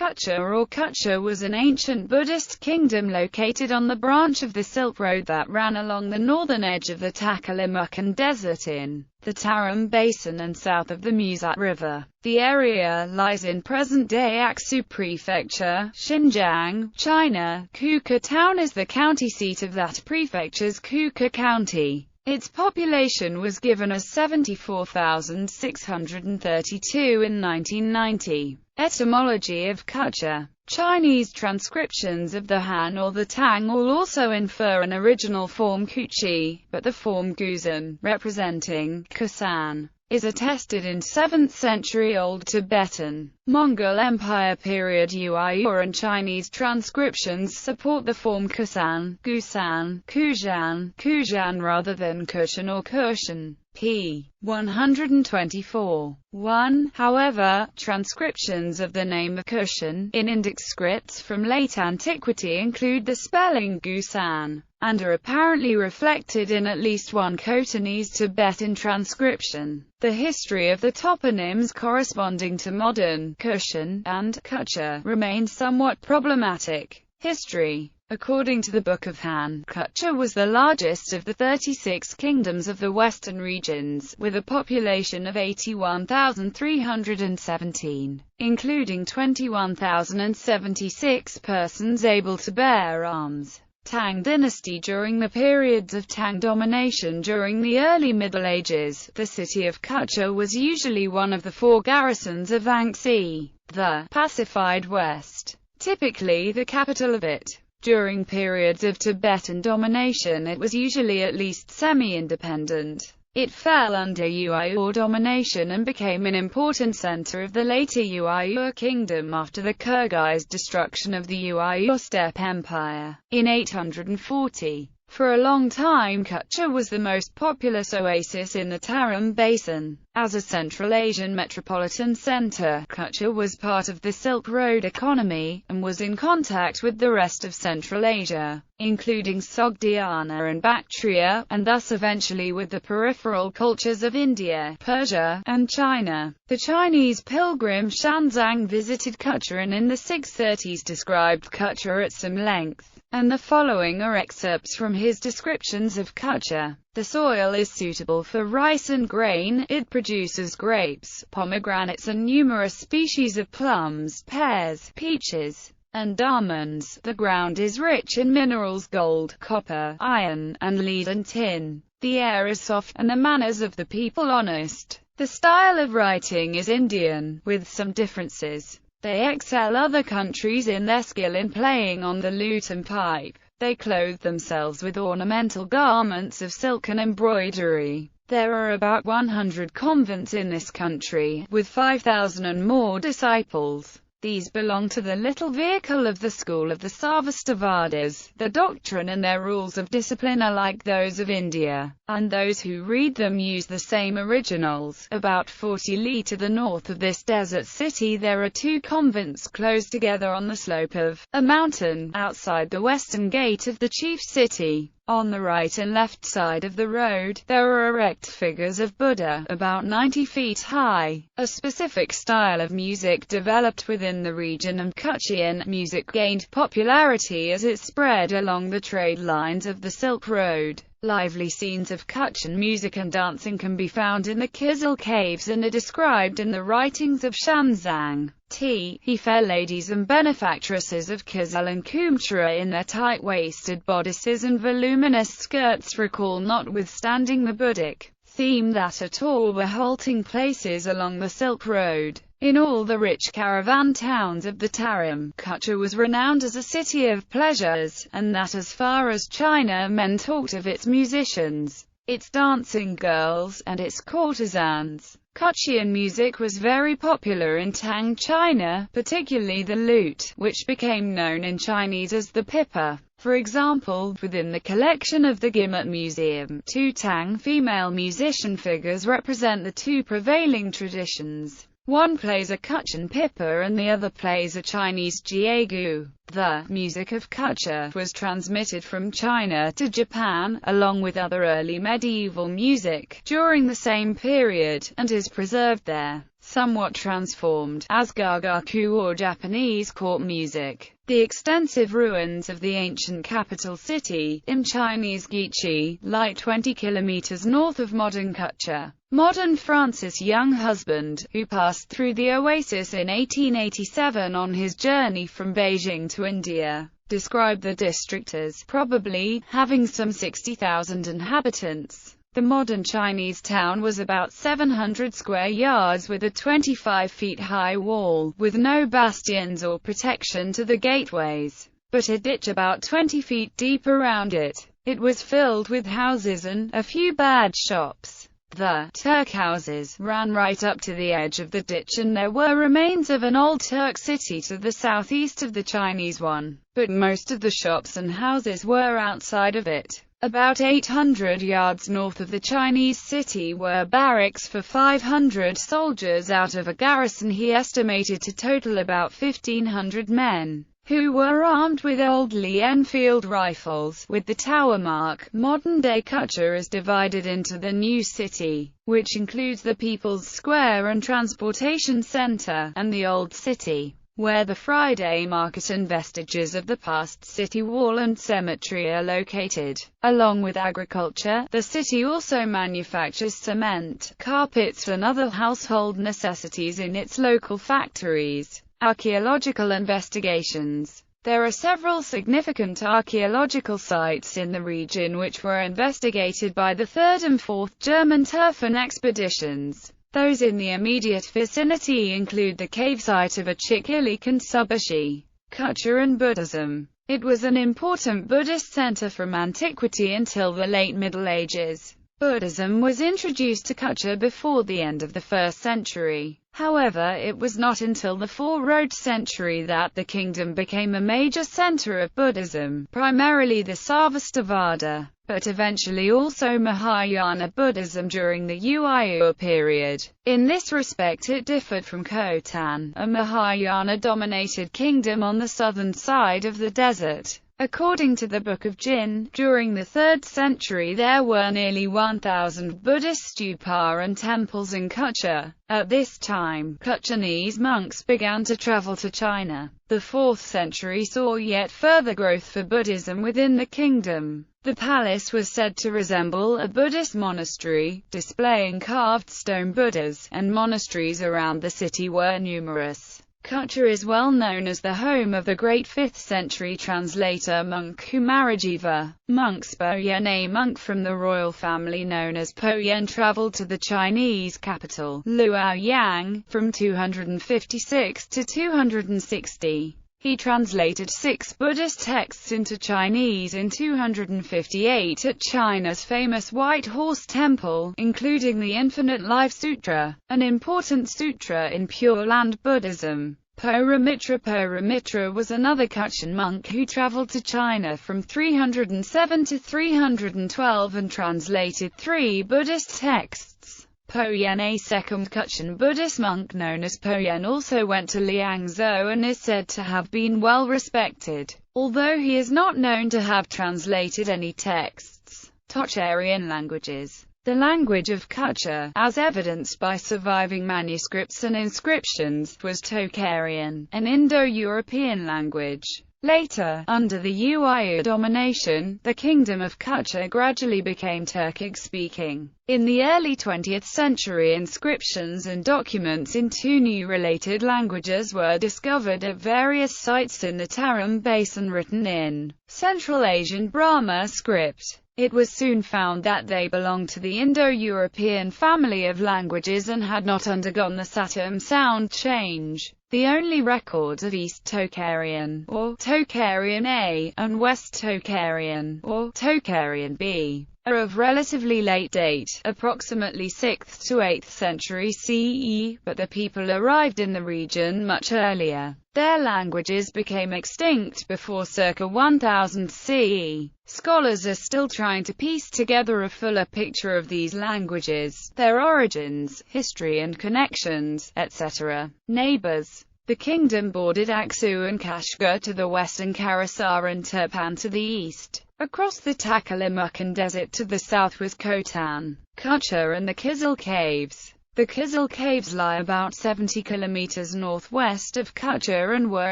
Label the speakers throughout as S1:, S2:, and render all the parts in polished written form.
S1: Kucha or Kucha was an ancient Buddhist kingdom located on the branch of the Silk Road that ran along the northern edge of the Takalimukan Desert in the Tarim Basin and south of the Musat River. The area lies in present-day Aksu Prefecture, Xinjiang, China. Kucha town is the county seat of that prefecture's Kucha County. Its population was given as 74,632 in 1990. Etymology of Kucha. Chinese transcriptions of the Han or the Tang will also infer an original form Kuchi, but the form Guzan, representing Kusan, is attested in 7th century Old Tibetan, Mongol Empire period Uyghur and Chinese transcriptions support the form Kusan, Gusan, Kujan rather than Kushan or Kushan. p. 124. 1. However, transcriptions of the name of Kushan in Indic scripts from late antiquity include the spelling Gusan, and are apparently reflected in at least one Khotanese Tibetan transcription. The history of the toponyms corresponding to modern Kushan and Kucha remains somewhat problematic. History. According to the Book of Han, Kucha was the largest of the 36 kingdoms of the western regions, with a population of 81,317, including 21,076 persons able to bear arms. Tang dynasty. During the periods of Tang domination during the early Middle Ages, the city of Kucha was usually one of the 4 garrisons of Anxi, the pacified West, typically the capital of it. During periods of Tibetan domination it was usually at least semi-independent. It fell under Uyghur domination and became an important center of the later Uyghur kingdom after the Kyrgyz destruction of the Uyghur steppe empire in 840. For a long time Kucha was the most populous oasis in the Tarim Basin. As a Central Asian metropolitan center, Kucha was part of the Silk Road economy, and was in contact with the rest of Central Asia, including Sogdiana and Bactria, and thus eventually with the peripheral cultures of India, Persia, and China. The Chinese pilgrim Xuanzang visited Kucha and in the 630s described Kucha at some length, and the following are excerpts from his descriptions of Kucha. The soil is suitable for rice and grain, it produces grapes, pomegranates and numerous species of plums, pears, peaches, and almonds. The ground is rich in minerals gold, copper, iron, and lead and tin. The air is soft, and the manners of the people honest. The style of writing is Indian, with some differences. They excel other countries in their skill in playing on the lute and pipe. They clothe themselves with ornamental garments of silk and embroidery. There are about 100 convents in this country, with 5,000 and more disciples. These belong to the little vehicle of the school of the Sarvastivadis. The doctrine and their rules of discipline are like those of India, and those who read them use the same originals. About 40 li to the north of this desert city there are 2 convents close together on the slope of a mountain, outside the western gate of the chief city. On the right and left side of the road, there are erect figures of Buddha, about 90 feet high. A specific style of music developed within the region, and Kuchian music gained popularity as it spread along the trade lines of the Silk Road. Lively scenes of Kuchian music and dancing can be found in the Kizil caves and are described in the writings of Xuanzang. He fair ladies and benefactresses of Kizil and Kumchara in their tight-waisted bodices and voluminous skirts recall, notwithstanding the Buddhic theme, that at all were halting places along the Silk Road. In all the rich caravan towns of the Tarim, Kucha was renowned as a city of pleasures, and that as far as China men talked of its musicians, its dancing girls, and its courtesans. Kuchian music was very popular in Tang China, particularly the lute, which became known in Chinese as the pipa. For example, within the collection of the Gimat Museum, 2 Tang female musician figures represent the 2 prevailing traditions. One plays a Kuchian pipa and the other plays a Chinese jiegu. The music of Kucha was transmitted from China to Japan, along with other early medieval music, during the same period, and is preserved there. somewhat transformed, as gagaku or Japanese court music. The extensive ruins of the ancient capital city, in Chinese Gichi, lie 20 kilometers north of modern Kucha. Modern Francis' young husband, who passed through the oasis in 1887 on his journey from Beijing to India, described the district as probably having some 60,000 inhabitants. The modern Chinese town was about 700 square yards with a 25 feet high wall, with no bastions or protection to the gateways, but a ditch about 20 feet deep around it. It was filled with houses and a few bad shops. The Turk houses ran right up to the edge of the ditch, and there were remains of an old Turk city to the southeast of the Chinese one, but most of the shops and houses were outside of it. About 800 yards north of the Chinese city were barracks for 500 soldiers out of a garrison he estimated to total about 1,500 men, who were armed with old Lee-Enfield rifles. With the tower mark, modern-day Kucha is divided into the new city, which includes the People's Square and Transportation Center, and the Old City, where the Friday market and vestiges of the past city wall and cemetery are located. Along with agriculture, the city also manufactures cement, carpets and other household necessities in its local factories. Archaeological investigations. There are several significant archaeological sites in the region which were investigated by the 3rd and 4th German Turfen expeditions. Those in the immediate vicinity include the cave site of Achiklik and Subashi. Kucha and Buddhism. It was an important Buddhist center from antiquity until the late Middle Ages. Buddhism was introduced to Kucha before the end of the 1st century. However, it was not until the 4th century that the kingdom became a major center of Buddhism, primarily the Sarvastivada, but eventually also Mahayana Buddhism during the Uighur period. In this respect it differed from Khotan, a Mahayana-dominated kingdom on the southern side of the desert. According to the Book of Jin, during the 3rd century there were nearly 1,000 Buddhist stupa and temples in Kucha. At this time, Kuchanese monks began to travel to China. The 4th century saw yet further growth for Buddhism within the kingdom. The palace was said to resemble a Buddhist monastery, displaying carved stone Buddhas, and monasteries around the city were numerous. Kucha is well known as the home of the great 5th century translator monk Kumarajiva. Monks Po-Yen, a monk from the royal family known as Po-Yen, traveled to the Chinese capital, Luoyang, from 256 to 260. He translated 6 Buddhist texts into Chinese in 258 at China's famous White Horse Temple, including the Infinite Life Sutra, an important sutra in Pure Land Buddhism. Poramitra was another Kuchan monk who traveled to China from 307 to 312 and translated 3 Buddhist texts. Po-Yen, a second Kuchan Buddhist monk known as Po-Yen, also went to Liangzhou and is said to have been well respected, although he is not known to have translated any texts. Tocharian languages. The language of Kucha, as evidenced by surviving manuscripts and inscriptions, was Tocharian, an Indo-European language. Later, under the Uighur domination, the kingdom of Kucha gradually became Turkic-speaking. In the early 20th century, inscriptions and documents in 2 new related languages were discovered at various sites in the Tarim Basin written in Central Asian Brahma script. It was soon found that they belonged to the Indo-European family of languages and had not undergone the Saturn sound change. The only records of East Tocharian, or Tocharian A, and West Tocharian, or Tocharian B, are of relatively late date, approximately 6th to 8th century CE, but the people arrived in the region much earlier. Their languages became extinct before circa 1000 CE. Scholars are still trying to piece together a fuller picture of these languages, their origins, history and connections, etc. Neighbors. The kingdom bordered Aksu and Kashgar to the west and Karasar and Turpan to the east. Across the Takalimukan Desert to the south was Khotan, Kucha and the Kizil Caves. The Kizil Caves lie about 70 kilometers northwest of Kucha and were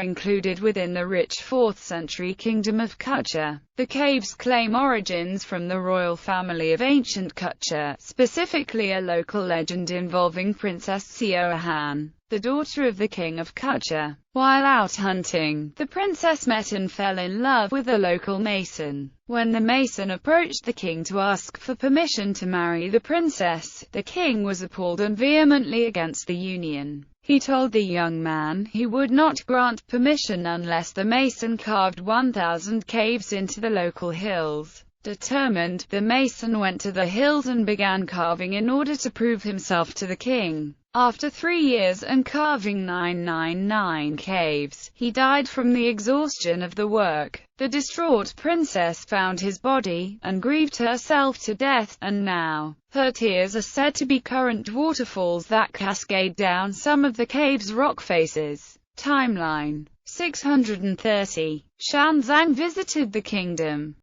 S1: included within the rich 4th century kingdom of Kucha. The caves claim origins from the royal family of ancient Kucha, specifically a local legend involving Princess Siohan, the daughter of the king of Kucha. While out hunting, the princess met and fell in love with a local mason. When the mason approached the king to ask for permission to marry the princess, the king was appalled and vehemently against the union. He told the young man he would not grant permission unless the mason carved 1,000 caves into the local hills. Determined, the mason went to the hills and began carving in order to prove himself to the king. After 3 years and carving 999 caves, he died from the exhaustion of the work. The distraught princess found his body, and grieved herself to death, and now, her tears are said to be current waterfalls that cascade down some of the cave's rock faces. Timeline 630. Xuanzang visited the kingdom.